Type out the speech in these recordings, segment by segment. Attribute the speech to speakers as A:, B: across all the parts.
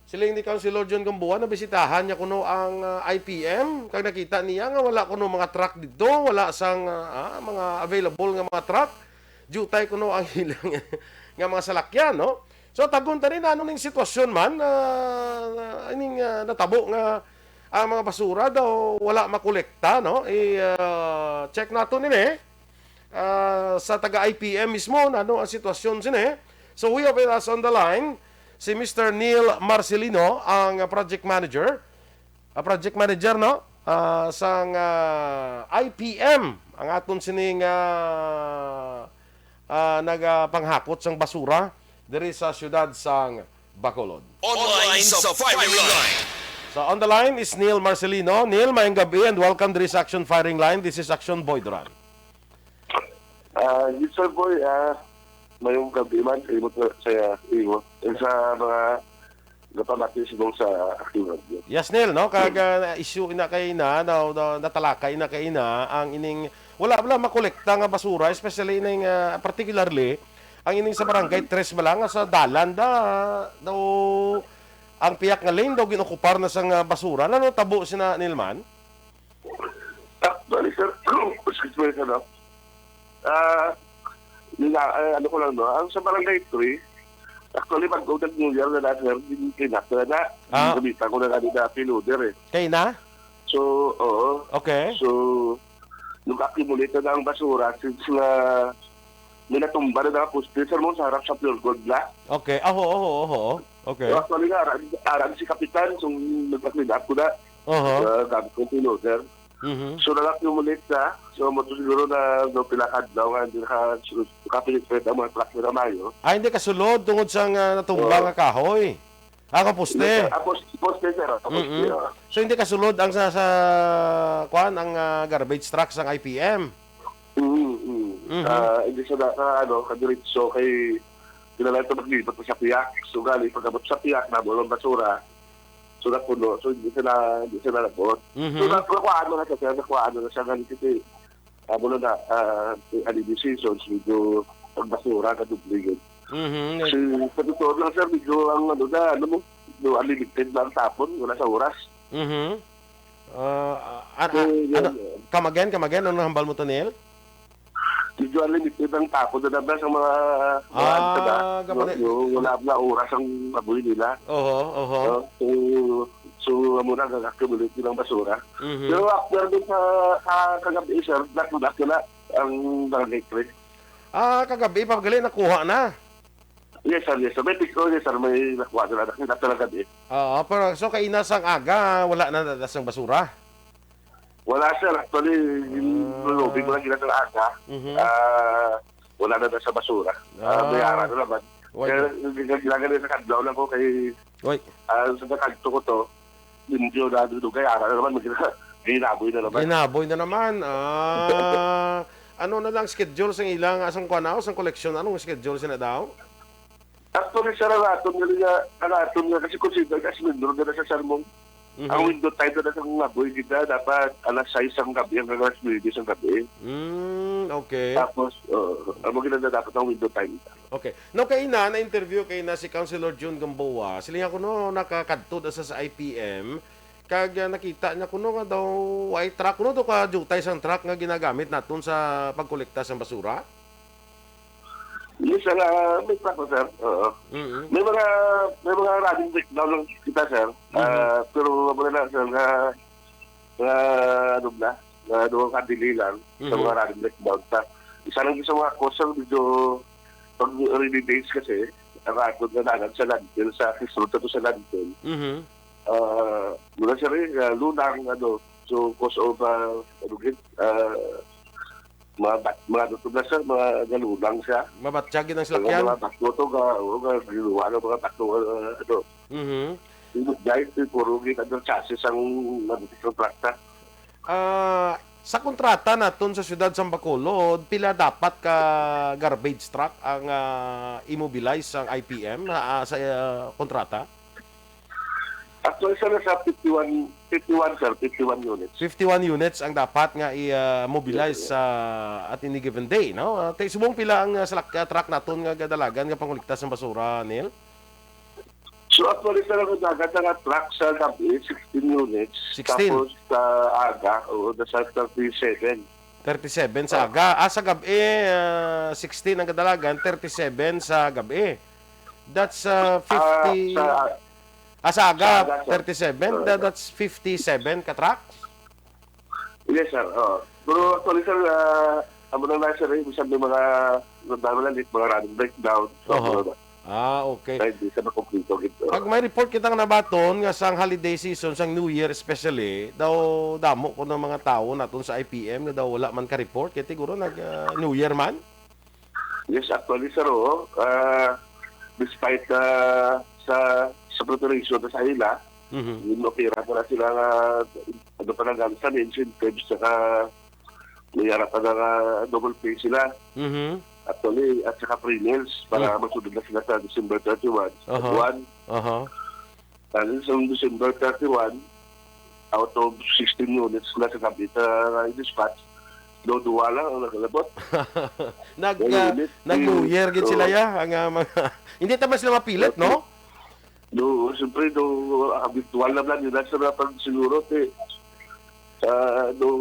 A: Siling ni Councilor John Gamboa na bisitahan niya kuno ang IPM kag nakita niya nga wala kuno mga truck dito, wala sang mga available nga mga truck. Jutay kuno ang ilang nga mga salakyan, no? So tagon ta rin ano ning sitwasyon man ining natabo nga ang mga basura daw wala makolekta, no? Check nato nini sa taga IPM mismo na ano ang sitwasyon sini. So we have with us on the line si Mr. Neil Marcelino, ang project manager. Project manager, no? Sang IPM. Ang aton sining nagapanghakot sang basura diri sa syudad sang Bacolod.
B: Online sa firing line.
A: So on the line is Neil Marcelino. Neil, maayong gabi and welcome to this Action Firing Line. This is Action Boy Duran.
C: Yes, sir, boy. Mayong gabi man, imo saya imo sa mga napamati sigong sa aktividad.
A: Yes, Neil, no? Kag issue na kay na natalakay na kay na ang ining wala makolekta nga basura, especially ining particularly ang ining sa barangay Tres Malang sa dalan daw ang piyak nga lane daw ginokupar na sang basura. Ano tabo sina Nilman?
C: Actually, sir, excuse me, sir, no? Ano ko lang, no? Ang sa barangay 3, actually, pag-udag New Year na sir, kinak na gamitan ko na na piloder, eh.
A: Kay na?
C: So, oo.
A: Okay.
C: So, nung accumulate na ang basura, since may natumba na poste, sir, mo sa harap sa Pure Gold na.
A: Okay. Oho. Okay.
C: So, actually nga, aran si Kapitan, so nag-clean up ko na. Gamit ko piloder. So, nag-accumulate na. So, mo siguro na pilakad daw nga, hindi nakapilit ang mga truck na Mayo.
A: Hindi kasulod tungod sa natumba nga kahoy. Poste.
C: Poste, sir. Poste,
A: So, hindi kasulod ang sa kuan ang garbage truck sa IPM.
C: Hindi siya kadiritso kay kinala ito maglipat sa piyak. So, galing pagkabot sa piyak na bulong basura. So, napuno. So, hindi sila nabot. So, nakuhaan na siya ganit kasi bulong na holiday seasons, medyo pagbasura ka dupligid. Kasi sa totoo lang, sir, medyo ang unlimited lang tapon, wala sa oras.
A: Kamagen, ano hambal mo to, Neil?
C: Medyo unlimited ang tapon na naman sa mga wala na oras ang mabuhay nila. So, muna gag-accumulate ng basura. Pero after din sa kagabi, sir, nakunak na ang barangay 3.
A: Kagabi, pagaling nakuha na.
C: Yes, sir. May picture, yes, sir. May nakuha na. Nakita talaga din.
A: Pero so kainasang aga, wala na dadasang basura?
C: Wala, sir. Actually, lubing mo lang gina sa aga. Wala na sa basura. May ara na naman. Kaya ginagawa sa kadlaw lang ko kay sa kadto ko to, medyo na dudugay, ara na naman. Ginaboy na naman.
A: Ginaboy na naman. Ano na lang schedule sa ilang asang kuanaw, sang koleksyon? Anong schedule sila daw?
C: Actually, sir, alaton nga kasi consider kasi nandun na sa sermong. Ang window time na sa ngaboy, kita dapat alas 6 ang gabi, ang alas 9 ang gabi.
A: Okay.
C: Tapos, ang maganda dapat ang window time.
A: Okay. No, kay na-interview kay na si Councilor John Gamboa, sila ko no, nakakadto sa IPM, kag nakita niya kuno nga daw ay truck kuno do ka jutay sang truck nga ginagamit naton sa pagkolekta sang basura.
C: Yes, may truck, sir. May mga running breakdown lang kita, sir. Pero wala na, sir, doon kadili lang sa mga running breakdown. Isa lang sa mga kusang medyo pag rainy days kasi, ang atod na nagan sa landfill, sa kisulta to sa landfill. Mula siya rin, lunang, so cause of, mga dutog na siya, mga galunang siya.
A: Mabatsyagin ang salakyan?
C: Mga takbo to, mga takbo, dahil puro gitang chassis ang kontrata.
A: Sa kontrata naton sa siyudad sa Bacolod, pila dapat ka garbage truck ang immobilize ang IPM sa kontrata?
C: Actually, sir, sa 51 units.
A: 51 units ang dapat nga i-mobilize at any given day, no? Subong pila ang truck naton nga gadalagan nga pangkolekta sa basura, Neil?
C: So actually talaga dagat na truck sa gabi, 16 units.
A: 16?
C: Tapos sa aga, o nasa 37.
A: 37 sa aga. Sa gabi, 16 ang kadalagan, 37 sa gabi. That's 50... sa aga,
C: sa aga, sir.
A: 37. That's 57 ka-truck?
C: Yes, sir. Pero actually, sir, amo na na, sir, minsan may mga nandama na mga running breakdown. So,
A: Oho. Okay.
C: dahil di sa makomplito gito.
A: Pag may report kitang nabaton nga sang holiday season, sang New Year especially, daw damo ko ng mga tao naton sa IPM nga daw wala man ka-report. Kaya siguro nag New Year man?
C: Yes, actually, sir, despite sa preparation na sa ila, yung opera pa na sila nga ano pa nang sa incentives saka mayara pa na double pay sila. Actually, at saka pre-meals para magsunod na sila sa December 31. Buwan. Dahil sa December 31, out of 16 units na sa Kapita dispatch, duwa lang ang nakalabot.
A: Nag-New Year gid sila ya ang mga hindi ta man sila mapilit, no?
C: Siyempre, habitual na lang yun. Nasa napan siguro,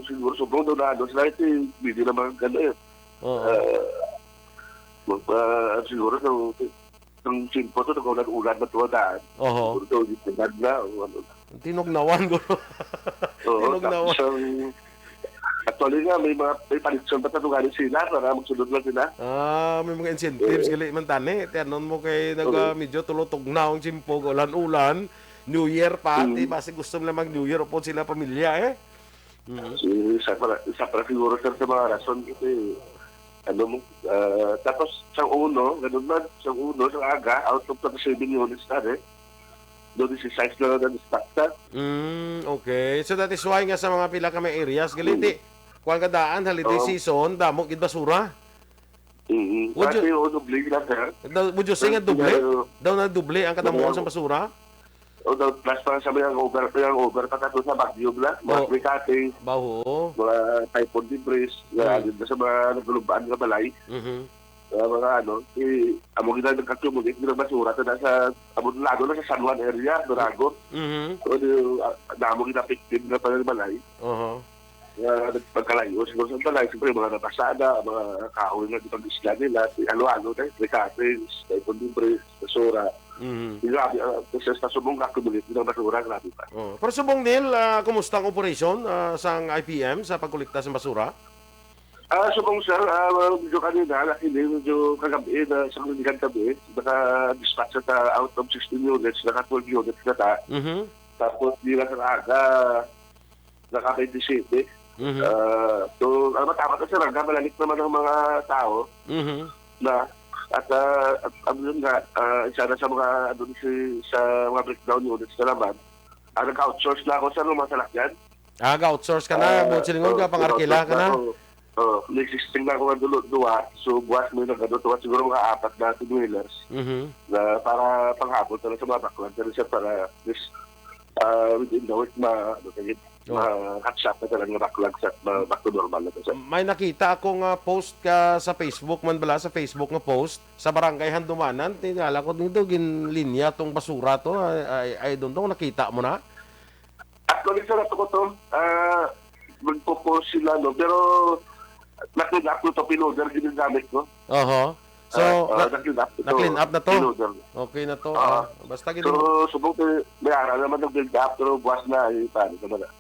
C: siguro sobrang doon na, sila ito, hindi naman gano'n. Siguro, ng simpo ito, nag-ulan na tuwadaan. Siguro ito, hindi na,
A: Tinugnawan ko. Tinugnawan.
C: Actually nga, may palitson pa tatunganin sila para magsunod lang sila.
A: May mga incentives gali man tani. Tiyanon mo kay medyo tulutog na ang simpog, ulan-ulan, New Year pa, basi gusto nila mag-New Year upon sila pamilya
C: Isa para siguro sir sa mga rason kasi tapos sa uno, ganun man, sa uno, sa aga, out of 37 units na doon si size na na-distracta.
A: Okay. So that is why nga sa mga pila kami areas, galiti, kuwan kadaan, holiday season, damo gid basura.
C: Kasi duble na, sir.
A: Would you say nga duble? Daw na duble ang kadamuan sa basura?
C: Plus pa sabi ang over pa kato sa Baguio bla. Mga cutting,
A: Baho.
C: mga typhoon debris, na sa mga nagulubaan nga balay. Mga amo gina nagkakumulate ng basura na sa amo lado na sa San Juan area, Dorago. Amo gina victim na pala balay. Pagkalayo siguro sa balay, siyempre mga napasada, mga kahoy na pag-isla nila, ano-ano na, recatings, typhoon debris, basura. Grabe, kasi sa subong kakumulate ng basura, grabe pa.
A: Pero subong Neil, kumusta ang operation sa IPM sa pagkolekta sa basura?
C: Subong sir, medyo kanina, medyo kagabi na sa kanilang gabi, naka-dispatch na out of 16 units, naka-12 units na ta. Tapos di na sa aga, naka-27. So, matama ka sir, malalik naman ng mga tao na at yun nga, isa na sa mga sa mga breakdown units na naman, nag-outsource na ako sa mga salakyan.
A: Ga-outsource ka na, Monsilingon ka, pang-arkila ka na.
C: Existing na ako ng duwa, so buwas mo yung nagkadutuwa siguro mga 4 na two-wheelers na para panghapon na sa mga baklan siya para within the week ma-catch-up na talagang baklag sa back to normal na siya.
A: May nakita akong post ka sa Facebook man bala, sa Facebook nga post sa Barangay Handumanan, tinala ko dito ginlinya tong basura to, ay doon tong nakita mo na?
C: Actually sa nato ko to, magpo-post sila pero na-clean up ko ito, piloder ginagamit ko.
A: So, na-clean up na to?
C: Piloder.
A: Okay na to. Basta
C: So, subok may araw naman ng-build up, pero buwas na, paano naman
A: na.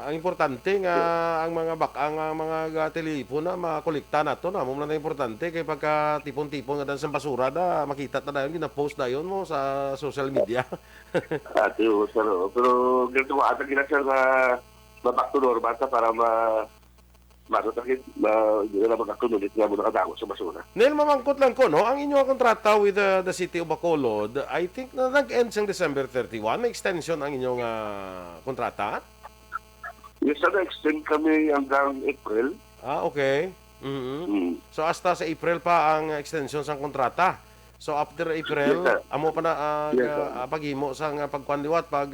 A: Ang importante nga, ang mga mga telepono na makolekta na to na. Muna na importante, kay pagka tipon-tipon nga sa basura na, makita na yun, gina-post na yun mo sa social media.
C: Pero ganito mo, atang ginasal na back to normal para matutakit na magkakunulit nga mo nakadago sa basura.
A: Neil, mamangkot lang ko, no? Ang inyong kontrata with the City of Bacolod, I think na nag-end siyang December 31. May extension ang inyong kontrata?
C: Yes, na-extend kami hanggang April.
A: Okay. So, hasta sa April pa ang extension sa kontrata. So, after April, amo pa na paghimo sa pagkuhan liwat, pag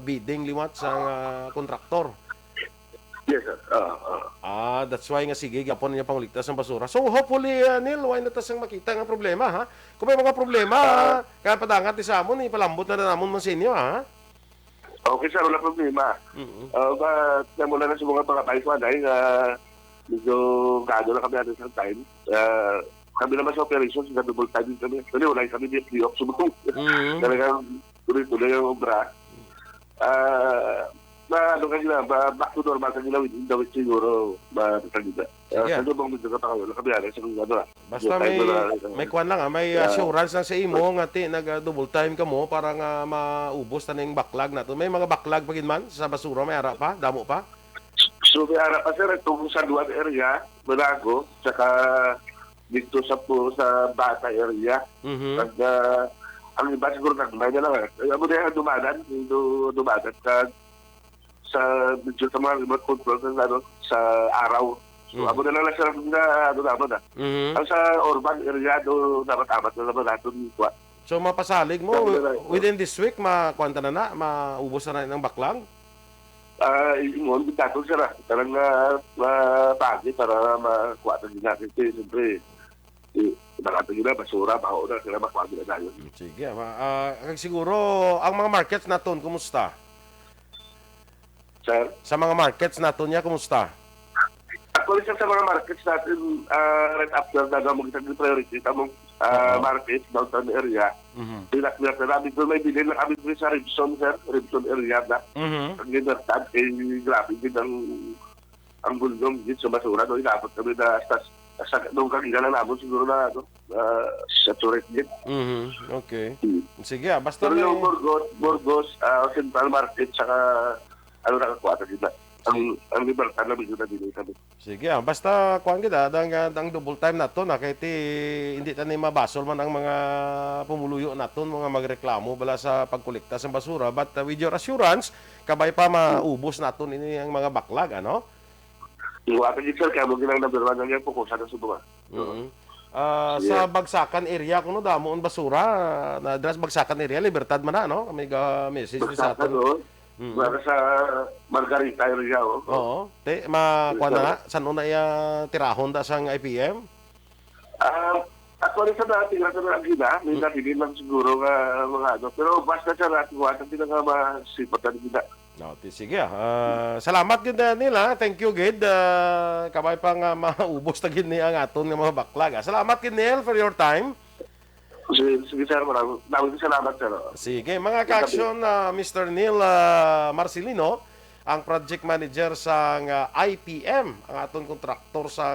A: bidding liwat sa kontraktor.
C: Yes, sir.
A: That's why nga sige, gapon niya pangligtas ng basura. So hopefully, Neil, why na tasang makita nga problema, ha? Kung may mga problema, kaya padangat ti sa amon, ipalambot na namon man sa inyo, ha?
C: Okay, sir, wala problema. Mula na sa mga pangapay ko, medyo gado na kami natin sa time. Kami naman sa operations, sa double time din kami. Kasi wala kami di off subong. Talagang tuloy-tuloy ang obra. Ano kanila, back to normal kanila within the week siguro, kanila. Sa bang medyo katakayo, kami natin sa ano.
A: Basta may kwan lang, may assurance lang sa imo, nga nag-double time ka mo para nga maubos na yung backlog na to. May mga backlog pa man sa basura, may ara pa, damo pa?
C: So, may harap pa sir, itong San Juan area, Monaco, saka dito sa Bata area. At ang iba siguro nagmay na lang. Amo na yung dumadan sa medyo sa mga remote control sa araw. So, amo na lang sir na naman. Ang sa urban area, dapat-amat na naman natin dito.
A: So, mapasalig mo, within this week, makwanta na, maubos na ng backlog?
C: Ingon, bitatong sir. Tarang pagi para makuha din natin. Siyempre, nakatagin na, basura, baho na, sila makuha din na tayo.
A: Sige. Siguro, ang mga markets natin, kumusta?
C: Sir?
A: Sa mga markets natin niya, kumusta?
C: Actually, sir, sa mga markets natin, right after na mo isang priority, tamong market, downtown area, pinakliat na namin doon, may bilhin na kami doon sa Ribson, sir, Ribson area na. Ang ginartad, grabe din ang bulgong dito sa basura, doon inabot kami na sa doon kagina na namin siguro na saturate din.
A: Okay. Sige, basta
C: pero yung Burgos, Central Market, saka nakakuha na ang libertad na medyo na din kami.
A: Sige, basta kuhan kita, ang double time na to, kahit hindi tayo mabasol man ang mga pumuluyo na to, mga magreklamo bala sa pagkolekta sa basura. But with your assurance, kabay pa maubos na to ini ang mga backlog, ano?
C: Yung akin din, sir, kaya mo ginang number 1 ng pukusan ng subunga.
A: Sa Bagsakan area, kuno damo ang basura, na dras Bagsakan area, Libertad man na, no? May message ni sa atin.
C: Para sa Margarita area,
A: Oo. Makuha na nga, saan na tirahon da sang IPM?
C: Actually, sa natin, may natigil lang siguro mga ano. Pero basta sa natin, natin pinaka-masipatan nila.
A: Sige. Salamat gid nila. Thank you gid. Kabay pa nga maubos na gid ni ang aton nga mga backlog. Salamat gid Neil for your time.
C: Sige sir, maraming salamat sir.
A: Sige, mga ka-action, Mr. Neil Marcelino, ang project manager sa IPM, ang aton kontraktor sa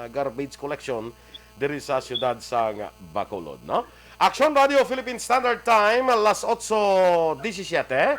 A: garbage collection diri sa siyudad sa Bacolod, no? Action Radio Philippine Standard Time, alas 8:17.